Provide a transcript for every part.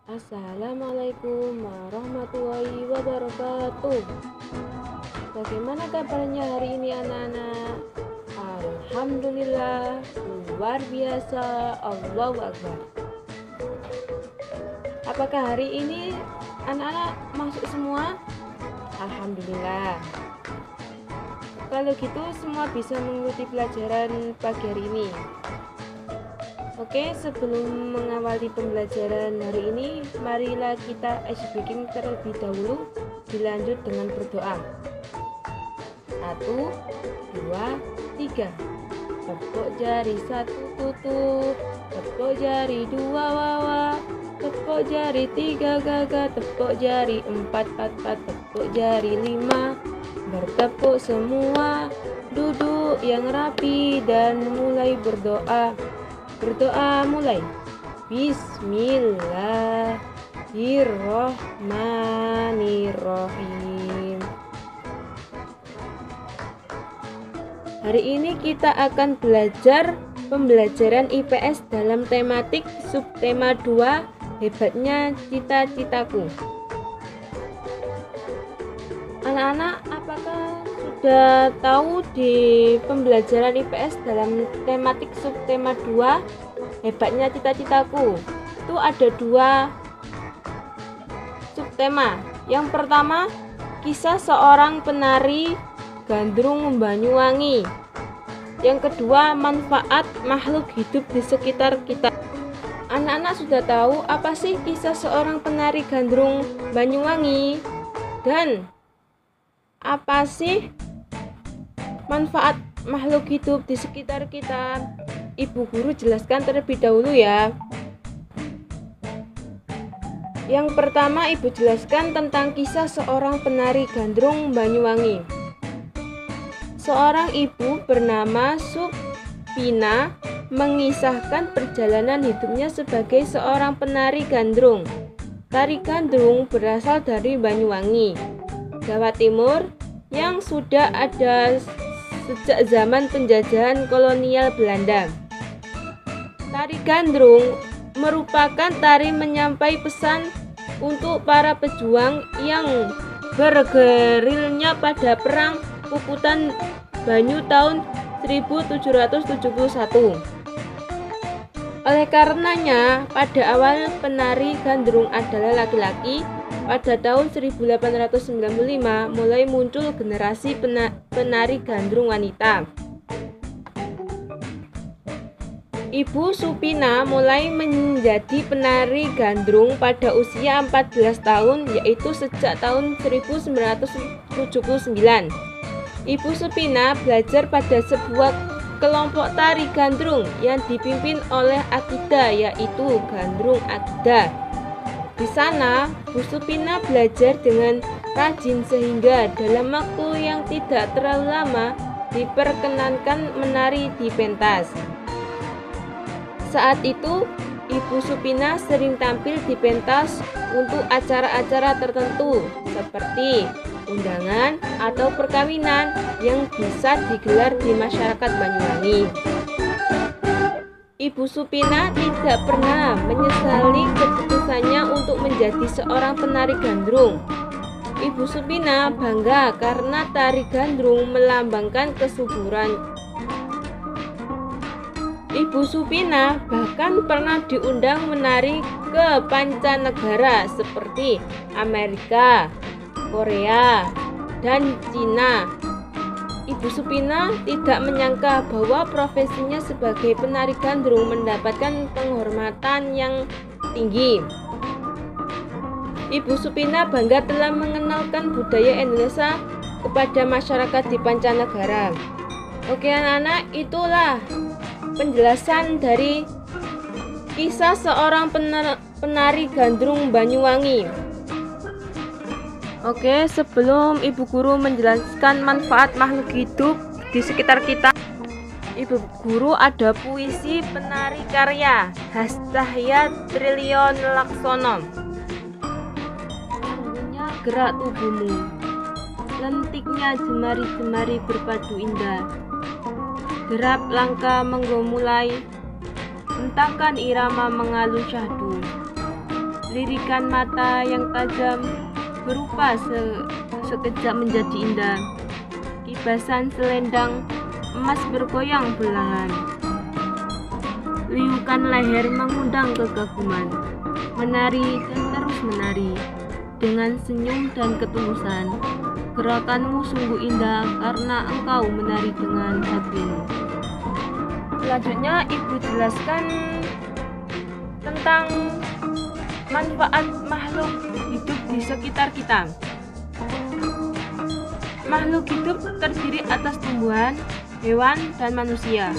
Assalamualaikum warahmatullahi wabarakatuh. Bagaimana kabarnya hari ini anak-anak? Alhamdulillah, luar biasa, Allahu Akbar. Apakah hari ini anak-anak masuk semua? Alhamdulillah. Kalau gitu semua bisa mengikuti pelajaran pagi hari ini. Oke, sebelum mengawali pembelajaran hari ini, marilah kita ice breaking terlebih dahulu, dilanjut dengan berdoa. 1, 2, 3. Tepuk jari 1 tutup, tepuk jari 2 wawa, tepuk jari 3 gaga, tepuk jari 4 pat, tepuk jari 5. Bertepuk semua, duduk yang rapi dan mulai berdoa. Berdoa mulai. Bismillahirrohmanirrohim. Hari ini kita akan belajar pembelajaran IPS dalam tematik subtema 2, hebatnya cita-citaku. Anak-anak, apakah sudah tahu di pembelajaran IPS dalam tematik subtema 2, hebatnya cita-citaku, itu ada 2 subtema. Yang pertama, kisah seorang penari gandrung Banyuwangi. Yang kedua, manfaat makhluk hidup di sekitar kita. Anak-anak sudah tahu apa sih kisah seorang penari gandrung Banyuwangi? Dan apa sih manfaat makhluk hidup di sekitar kita? Ibu guru jelaskan terlebih dahulu ya. Yang pertama, ibu jelaskan tentang kisah seorang penari gandrung Banyuwangi. Seorang ibu bernama Supina mengisahkan perjalanan hidupnya sebagai seorang penari gandrung. Tari gandrung berasal dari Banyuwangi, Jawa Timur, yang sudah ada sejak zaman penjajahan kolonial Belanda. Tari gandrung merupakan tari menyampai pesan untuk para pejuang yang bergerilya pada Perang Puputan Banyu tahun 1771. Oleh karenanya, pada awal penari gandrung adalah laki-laki. Pada tahun 1895 mulai muncul generasi penari gandrung wanita. Ibu Supina mulai menjadi penari gandrung pada usia 14 tahun, yaitu sejak tahun 1979. Ibu Supina belajar pada sebuah kelompok tari gandrung yang dipimpin oleh Akida, yaitu Gandrung Akida. Di sana, Bu Supina belajar dengan rajin sehingga dalam waktu yang tidak terlalu lama diperkenankan menari di pentas. Saat itu, Ibu Supina sering tampil di pentas untuk acara-acara tertentu seperti undangan atau perkawinan yang bisa digelar di masyarakat Banyuwangi. Ibu Supina tidak pernah menyesali keputusannya untuk menjadi seorang penari gandrung. Ibu Supina bangga karena tari gandrung melambangkan kesuburan. Ibu Supina bahkan pernah diundang menari ke pancanegara seperti Amerika, Korea, dan Cina. Ibu Supina tidak menyangka bahwa profesinya sebagai penari gandrung mendapatkan penghormatan yang tinggi. Ibu Supina bangga telah mengenalkan budaya Indonesia kepada masyarakat di pancanegara. Oke anak-anak, itulah penjelasan dari kisah seorang penari gandrung Banyuwangi. Oke, sebelum ibu guru menjelaskan manfaat makhluk hidup di sekitar kita, ibu guru ada puisi penari karya Hascahya Triliun Laksono. Tangguhnya gerak tubuhmu, lentiknya jemari-jemari berpadu indah. Derap langkah menggomulai, hentakan irama mengalun syahdu. lirikan mata yang tajam berupa sekejap menjadi indah. Kibasan selendang emas bergoyang perlahan. Liukan leher mengundang kekaguman, menari dan terus menari dengan senyum dan ketulusan. Gerakanmu sungguh indah karena engkau menari dengan hatimu. Selanjutnya Ibu jelaskan tentang manfaat makhluk hidup di sekitar kita. Makhluk hidup terdiri atas tumbuhan, hewan, dan manusia.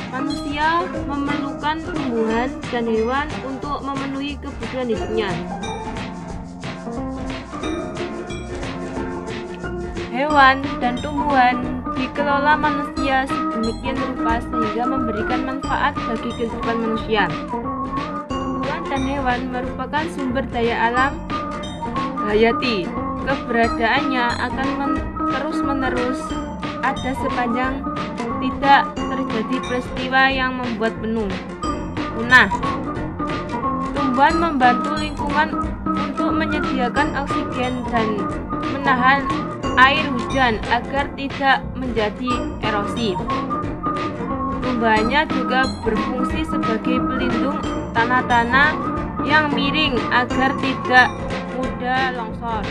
Manusia memerlukan tumbuhan dan hewan untuk memenuhi kebutuhan hidupnya. Hewan dan tumbuhan dikelola manusia sedemikian rupa sehingga memberikan manfaat bagi kehidupan manusia. Tumbuhan dan hewan merupakan sumber daya alam hayati. Keberadaannya akan terus-menerus ada sepanjang tidak terjadi peristiwa yang membuat punah. Tumbuhan membantu lingkungan untuk menyediakan oksigen dan menahan air hujan agar tidak menjadi erosi. Tumbuhannya juga berfungsi sebagai pelindung tanah-tanah yang miring agar tidak mudah longsor.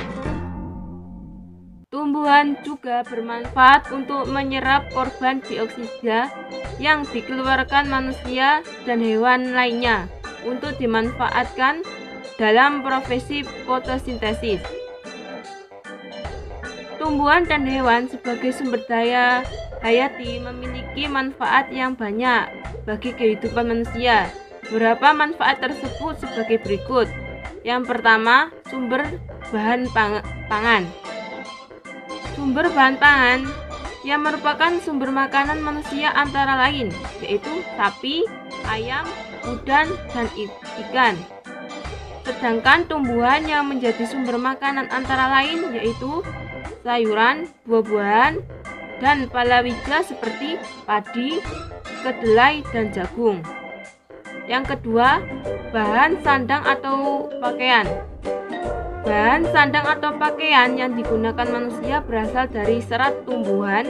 Tumbuhan juga bermanfaat untuk menyerap karbon dioksida yang dikeluarkan manusia dan hewan lainnya untuk dimanfaatkan dalam profesi fotosintesis. Tumbuhan dan hewan sebagai sumber daya hayati memiliki manfaat yang banyak bagi kehidupan manusia. Beberapa manfaat tersebut sebagai berikut. Yang pertama, sumber bahan pangan. Sumber bahan pangan yang merupakan sumber makanan manusia antara lain yaitu sapi, ayam, udang, dan ikan. Sedangkan tumbuhan yang menjadi sumber makanan antara lain yaitu sayuran, buah-buahan, dan palawija seperti padi, kedelai, dan jagung. Yang kedua, bahan sandang atau pakaian. Bahan sandang atau pakaian yang digunakan manusia berasal dari serat tumbuhan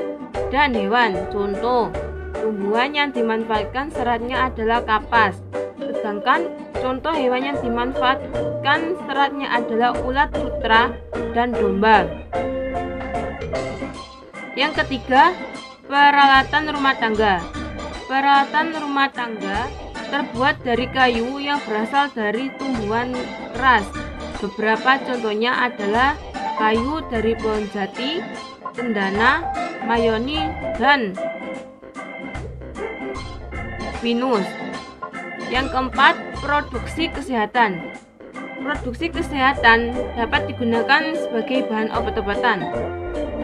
dan hewan. Contoh, tumbuhan yang dimanfaatkan seratnya adalah kapas. Sedangkan contoh hewan yang dimanfaatkan seratnya adalah ulat sutra dan domba. Yang ketiga, peralatan rumah tangga. Peralatan rumah tangga terbuat dari kayu yang berasal dari tumbuhan keras. Beberapa contohnya adalah kayu dari pohon jati, cendana, mayoni, dan pinus. Yang keempat, produksi kesehatan. Produksi kesehatan dapat digunakan sebagai bahan obat-obatan.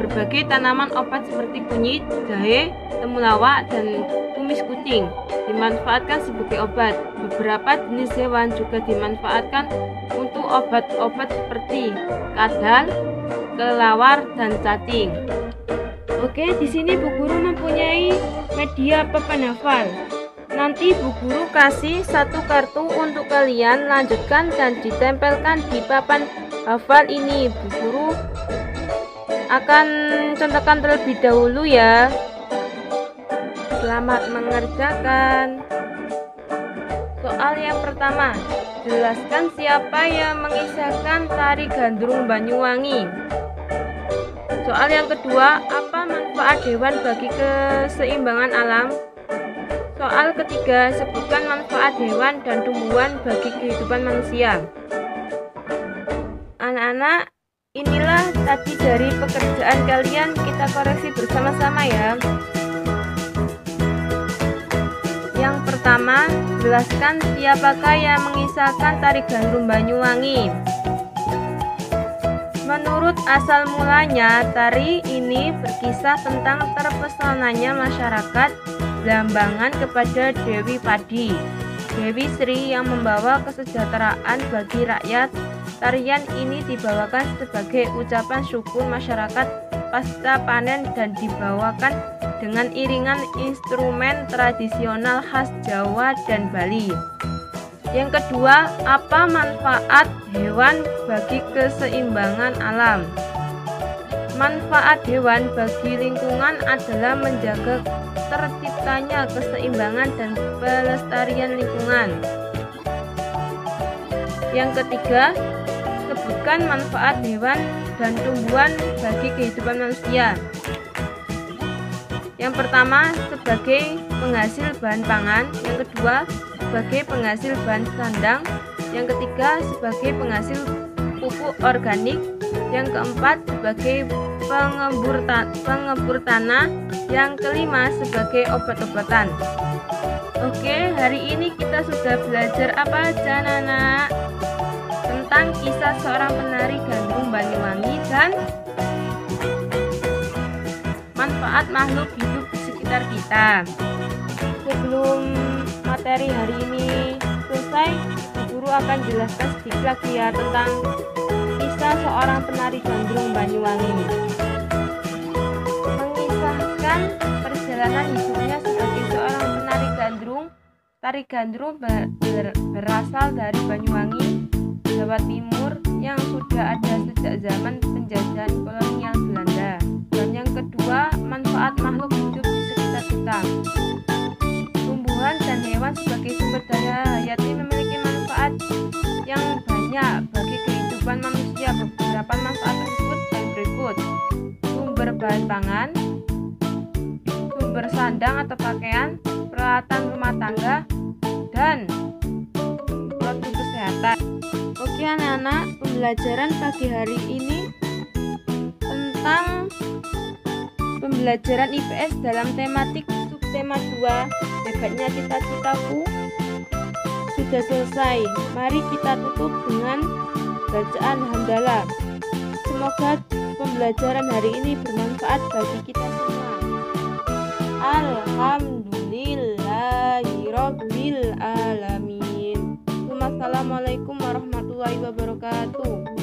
Berbagai tanaman obat seperti kunyit, jahe, temulawak, dan kumis kucing dimanfaatkan sebagai obat. Beberapa jenis hewan juga dimanfaatkan untuk obat-obat seperti kadal, kelelawar, dan cacing. Oke, di sini Bu Guru mempunyai media papan hafal. Nanti Bu Guru kasih satu kartu untuk kalian lanjutkan dan ditempelkan di papan hafal ini. Bu Guru akan contohkan terlebih dahulu ya. Selamat mengerjakan. Soal yang pertama, jelaskan siapa yang mengisahkan tari Gandrung Banyuwangi. Soal yang kedua, apa manfaat hewan bagi keseimbangan alam? Soal ketiga, sebutkan manfaat hewan dan tumbuhan bagi kehidupan manusia. Anak-anak, inilah tadi dari pekerjaan kalian, kita koreksi bersama-sama ya. Yang pertama, jelaskan siapakah yang mengisahkan tari Gandrung Banyuwangi. Menurut asal mulanya, tari ini berkisah tentang terpesonanya masyarakat Blambangan kepada Dewi Padi, Dewi Sri yang membawa kesejahteraan bagi rakyat. Tarian ini dibawakan sebagai ucapan syukur masyarakat pasca panen dan dibawakan dengan iringan instrumen tradisional khas Jawa dan Bali. Yang kedua, apa manfaat hewan bagi keseimbangan alam? Manfaat hewan bagi lingkungan adalah menjaga terciptanya keseimbangan dan pelestarian lingkungan. Yang ketiga, sebutkan manfaat hewan dan tumbuhan bagi kehidupan manusia. Yang pertama, sebagai penghasil bahan pangan. Yang kedua, sebagai penghasil bahan sandang. Yang ketiga, sebagai penghasil pupuk organik. Yang keempat, sebagai pengembur tanah. Yang kelima, sebagai obat-obatan. Oke, hari ini kita sudah belajar apa aja, anak-anak? Tentang kisah seorang penari gandrung Banyuwangi dan manfaat makhluk hidup di sekitar kita. Sebelum materi hari ini selesai, guru akan jelaskan sedikit lagi ya tentang kisah seorang penari gandrung Banyuwangi. Mengisahkan perjalanan hidupnya sebagai seorang penari gandrung. Tari gandrung berasal dari Banyuwangi, Jawa Timur, yang sudah ada sejak zaman penjajahan kolonial Belanda. Dan yang kedua, manfaat makhluk hidup di sekitar kita. Tumbuhan dan hewan sebagai sumber daya hayati memiliki manfaat yang banyak bagi kehidupan manusia. Beberapa manfaat tersebut yang berikut: sumber bahan pangan, sumber sandang atau pakaian, peralatan rumah tangga, dan produk kesehatan. Oke anak-anak, pembelajaran pagi hari ini tentang pembelajaran IPS dalam tematik subtema 2 hebatnya cita-citaku sudah selesai. Mari kita tutup dengan bacaan hamdalah. Semoga pembelajaran hari ini bermanfaat bagi kita semua. Alhamdulillahirabbil alamin. Assalamualaikum warahmatullahi wabarakatuh.